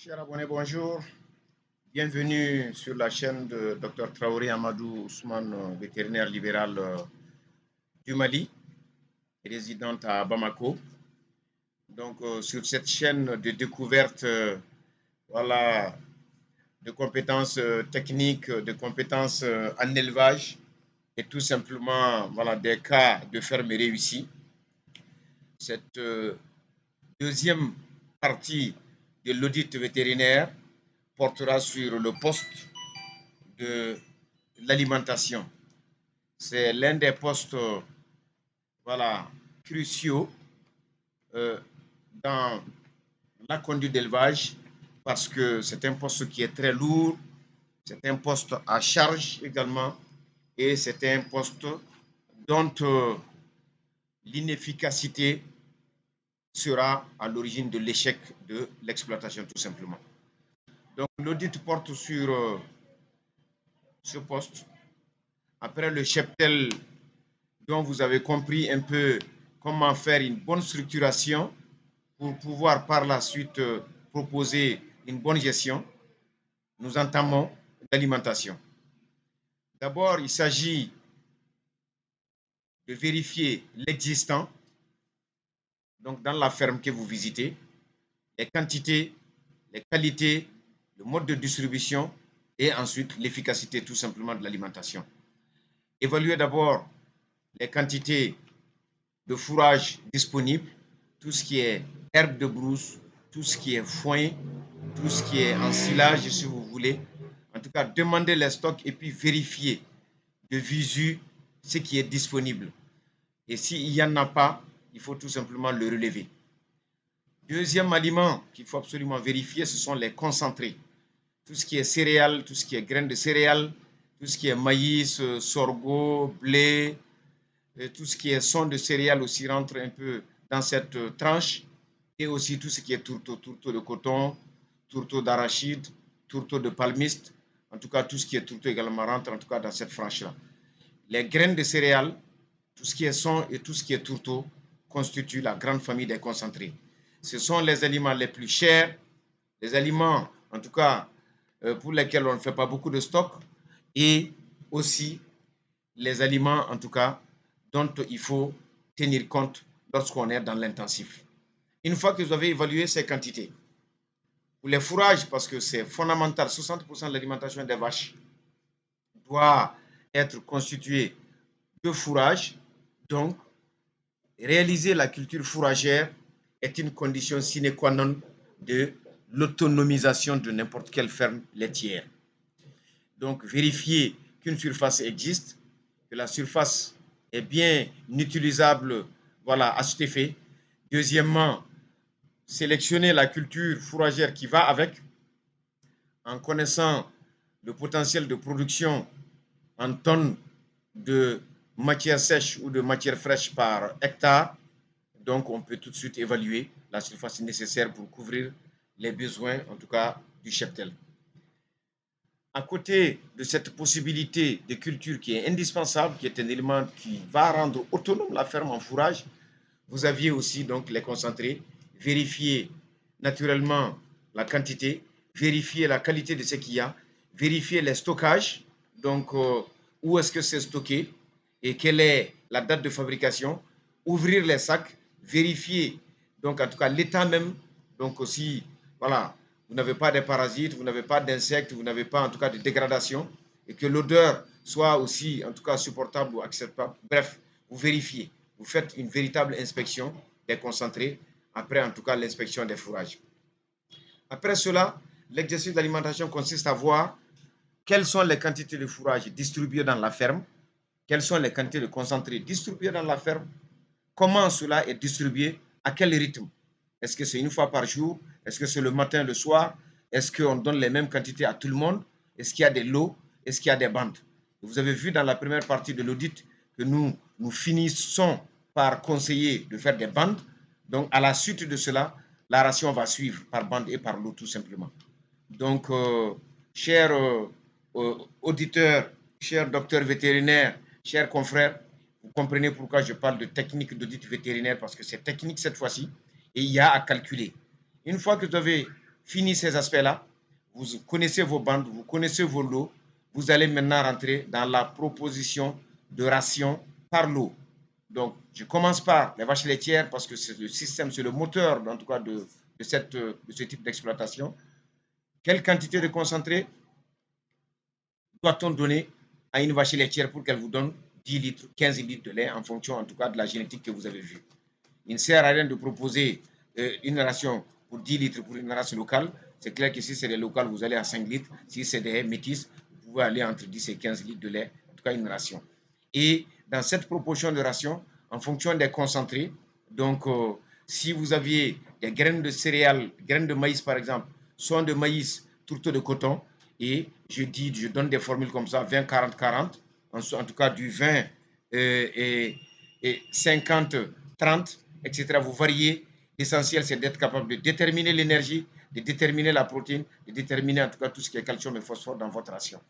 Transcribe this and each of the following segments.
Chers abonnés, bonjour. Bienvenue sur la chaîne de Dr Traoré Amadou Ousmane, vétérinaire libéral du Mali, résidente à Bamako. Donc, sur cette chaîne de découverte, voilà, de compétences techniques, de compétences en élevage et tout simplement, voilà, des cas de ferme réussis. Cette deuxième partie de l'audit vétérinaire portera sur le poste de l'alimentation. C'est l'un des postes voilà, cruciaux dans la conduite d'élevage parce que c'est un poste qui est très lourd, c'est un poste à charge également et c'est un poste dont l'inefficacité sera à l'origine de l'échec de l'exploitation tout simplement. Donc l'audit porte sur ce poste. Après le cheptel dont vous avez compris un peu comment faire une bonne structuration pour pouvoir par la suite proposer une bonne gestion, nous entamons l'alimentation. D'abord, il s'agit de vérifier l'existant, donc dans la ferme que vous visitez, les quantités, les qualités, le mode de distribution et ensuite l'efficacité tout simplement de l'alimentation. Évaluer d'abord les quantités de fourrage disponibles, tout ce qui est herbe de brousse, tout ce qui est foin, tout ce qui est ensilage si vous voulez. En tout cas, demandez les stocks et puis vérifier de visu ce qui est disponible. Et s'il n'y en a pas, il faut tout simplement le relever. Deuxième aliment qu'il faut absolument vérifier, ce sont les concentrés. Tout ce qui est céréales, tout ce qui est graines de céréales, tout ce qui est maïs, sorgho, blé, et tout ce qui est son de céréales aussi rentre un peu dans cette tranche. Et aussi tout ce qui est tourteau, tourteau de coton, tourteau d'arachide, tourteau de palmiste. En tout cas, tout ce qui est tourteau également rentre en tout cas dans cette frange-là. Les graines de céréales, tout ce qui est son et tout ce qui est tourteau constituent la grande famille des concentrés. Ce sont les aliments les plus chers, les aliments en tout cas pour lesquels on ne fait pas beaucoup de stock et aussi les aliments en tout cas dont il faut tenir compte lorsqu'on est dans l'intensif. Une fois que vous avez évalué ces quantités, pour les fourrages, parce que c'est fondamental, 60% de l'alimentation des vaches doit être constituée de fourrage. Donc, réaliser la culture fourragère est une condition sine qua non de l'autonomisation de n'importe quelle ferme laitière. Donc, vérifier qu'une surface existe, que la surface est bien utilisable, voilà, à cet effet. Deuxièmement, sélectionner la culture fourragère qui va avec, en connaissant le potentiel de production en tonnes de matière sèche ou de matière fraîche par hectare. Donc, on peut tout de suite évaluer la surface nécessaire pour couvrir les besoins, en tout cas, du cheptel. À côté de cette possibilité de culture qui est indispensable, qui est un élément qui va rendre autonome la ferme en fourrage, vous aviez aussi donc les concentrés, vérifier naturellement la quantité, vérifier la qualité de ce qu'il y a, vérifier les stockages, donc où est-ce que c'est stocké et quelle est la date de fabrication, ouvrir les sacs, vérifier donc en tout cas l'état même, donc aussi voilà, vous n'avez pas de parasites, vous n'avez pas d'insectes, vous n'avez pas en tout cas de dégradation et que l'odeur soit aussi en tout cas supportable ou acceptable. Bref, vous vérifiez, vous faites une véritable inspection des concentrés après en tout cas l'inspection des fourrages. Après cela, l'exercice d'alimentation consiste à voir quelles sont les quantités de fourrage distribuées dans la ferme, quelles sont les quantités de concentrés distribuées dans la ferme, comment cela est distribué, à quel rythme. Est-ce que c'est une fois par jour? Est-ce que c'est le matin, le soir? Est-ce qu'on donne les mêmes quantités à tout le monde? Est-ce qu'il y a des lots? Est-ce qu'il y a des bandes? Vous avez vu dans la première partie de l'audit que nous finissons par conseiller de faire des bandes. Donc, à la suite de cela, la ration va suivre par bande et par lot, tout simplement. Donc, chers auditeurs, chers docteurs vétérinaires, chers confrères, vous comprenez pourquoi je parle de technique d'audit vétérinaire, parce que c'est technique cette fois-ci, et il y a à calculer. Une fois que vous avez fini ces aspects-là, vous connaissez vos bandes, vous connaissez vos lots, vous allez maintenant rentrer dans la proposition de ration par lot. Donc, je commence par les vaches laitières parce que c'est le système, c'est le moteur, en tout cas, de ce type d'exploitation. Quelle quantité de concentré doit-on donner à une vache laitière pour qu'elle vous donne 10 litres, 15 litres de lait en fonction, en tout cas, de la génétique que vous avez vue? Il ne sert à rien de proposer une ration pour 10 litres pour une race locale. C'est clair que si c'est des locales, vous allez à 5 litres. Si c'est des métis, vous pouvez aller entre 10 et 15 litres de lait, en tout cas une ration. Et dans cette proportion de ration, en fonction des concentrés, donc si vous aviez des graines de céréales, graines de maïs par exemple, soit de maïs, tourteau de coton, et je donne des formules comme ça, 20, 40, 40, en tout cas du 20 et 50, 30, etc. Vous variez. L'essentiel, c'est d'être capable de déterminer l'énergie, de déterminer la protéine, de déterminer en tout cas tout ce qui est calcium et phosphore dans votre ration.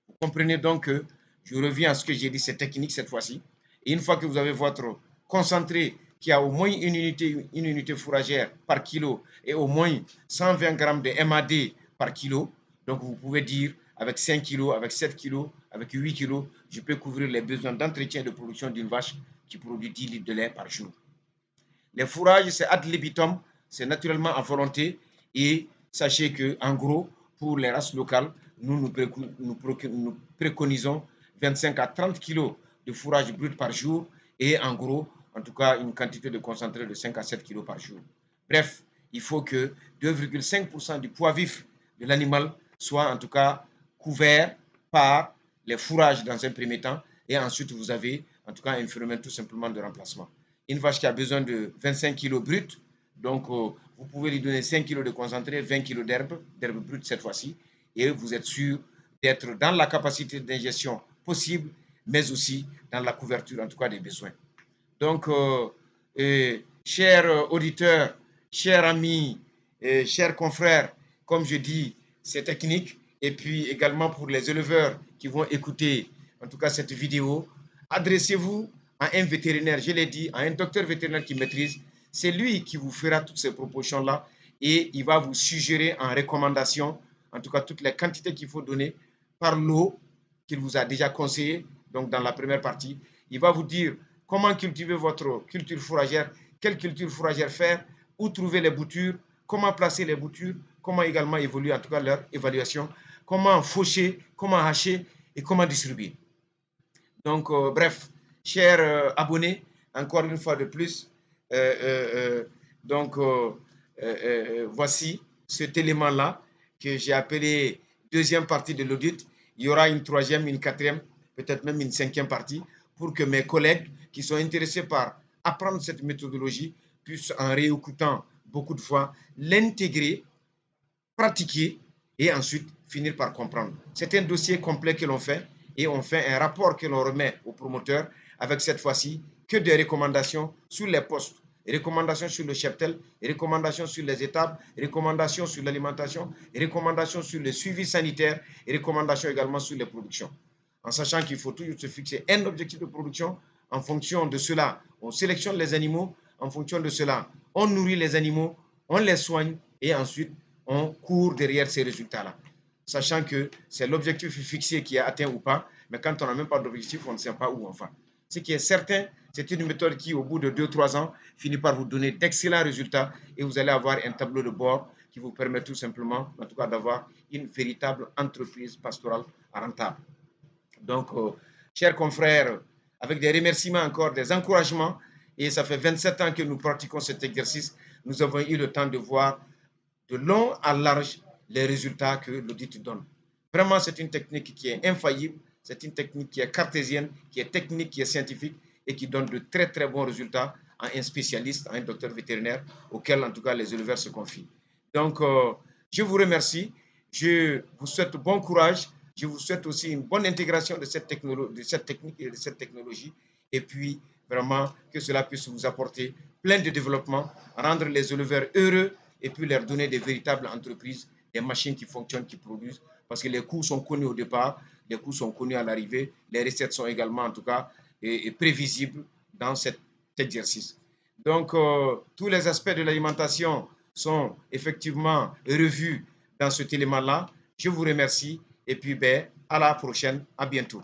Vous comprenez donc que je reviens à ce que j'ai dit, c'est technique cette fois-ci. Et une fois que vous avez votre concentré qui a au moins une unité fourragère par kilo et au moins 120 grammes de MAD par kilo, donc vous pouvez dire avec 5 kilos, avec 7 kilos, avec 8 kilos, je peux couvrir les besoins d'entretien et de production d'une vache qui produit 10 litres de lait par jour. Les fourrages, c'est ad libitum, c'est naturellement à volonté. Et sachez que, en gros, pour les races locales, nous préconisons 25 à 30 kg de fourrage brut par jour et en gros, en tout cas, une quantité de concentré de 5 à 7 kg par jour. Bref, il faut que 2,5% du poids vif de l'animal soit en tout cas couvert par les fourrages dans un premier temps et ensuite vous avez en tout cas un phénomène tout simplement de remplacement. Une vache qui a besoin de 25 kg brut, donc vous pouvez lui donner 5 kg de concentré, 20 kg d'herbe brute cette fois-ci, et vous êtes sûr d'être dans la capacité d'ingestion possible, mais aussi dans la couverture en tout cas des besoins. Donc, chers auditeurs, chers amis, chers confrères, comme je dis, c'est technique. Et puis également pour les éleveurs qui vont écouter en tout cas cette vidéo, adressez-vous à un vétérinaire, je l'ai dit, à un docteur vétérinaire qui maîtrise. C'est lui qui vous fera toutes ces propositions-là et il va vous suggérer en recommandation, en tout cas toutes les quantités qu'il faut donner par lot qu'il vous a déjà conseillé, donc dans la première partie. Il va vous dire comment cultiver votre culture fourragère, quelle culture fourragère faire, où trouver les boutures, comment placer les boutures, comment également évoluer en tout cas leur évaluation, comment faucher, comment hacher et comment distribuer. Donc, bref, chers abonnés, encore une fois de plus, donc voici cet élément-là que j'ai appelé deuxième partie de l'audit. Il y aura une troisième, une quatrième, peut-être même une cinquième partie pour que mes collègues qui sont intéressés par apprendre cette méthodologie puissent, en réécoutant beaucoup de fois, l'intégrer, pratiquer et ensuite finir par comprendre. C'est un dossier complet que l'on fait et on fait un rapport que l'on remet au promoteur avec cette fois-ci que des recommandations sur les postes, recommandations sur le cheptel, recommandations sur les étapes, recommandations sur l'alimentation, recommandations sur le suivi sanitaire et recommandations également sur les productions. En sachant qu'il faut toujours se fixer un objectif de production. En fonction de cela, on sélectionne les animaux. En fonction de cela, on nourrit les animaux, on les soigne et ensuite on court derrière ces résultats-là. Sachant que c'est l'objectif fixé qui est atteint ou pas, mais quand on n'a même pas d'objectif, on ne sait pas où on va. Ce qui est certain, c'est une méthode qui, au bout de 2-3 ans, finit par vous donner d'excellents résultats et vous allez avoir un tableau de bord qui vous permet tout simplement, en tout cas, d'avoir une véritable entreprise pastorale rentable. Donc, chers confrères, avec des remerciements encore, des encouragements, et ça fait 27 ans que nous pratiquons cet exercice, nous avons eu le temps de voir de long à large les résultats que l'audit donne. Vraiment, c'est une technique qui est infaillible, c'est une technique qui est cartésienne, qui est technique, qui est scientifique et qui donne de très très bons résultats à un spécialiste, à un docteur vétérinaire auquel en tout cas les éleveurs se confient. Donc, je vous remercie, je vous souhaite bon courage, je vous souhaite aussi une bonne intégration de cette technique et de cette technologie et puis vraiment que cela puisse vous apporter plein de développement, rendre les éleveurs heureux et puis leur donner des véritables entreprises, des machines qui fonctionnent, qui produisent, parce que les coûts sont connus au départ, les coûts sont connus à l'arrivée, les recettes sont également en tout cas prévisibles dans cet exercice. Donc, tous les aspects de l'alimentation sont effectivement revus dans cet élément-là. Je vous remercie et puis à la prochaine, à bientôt.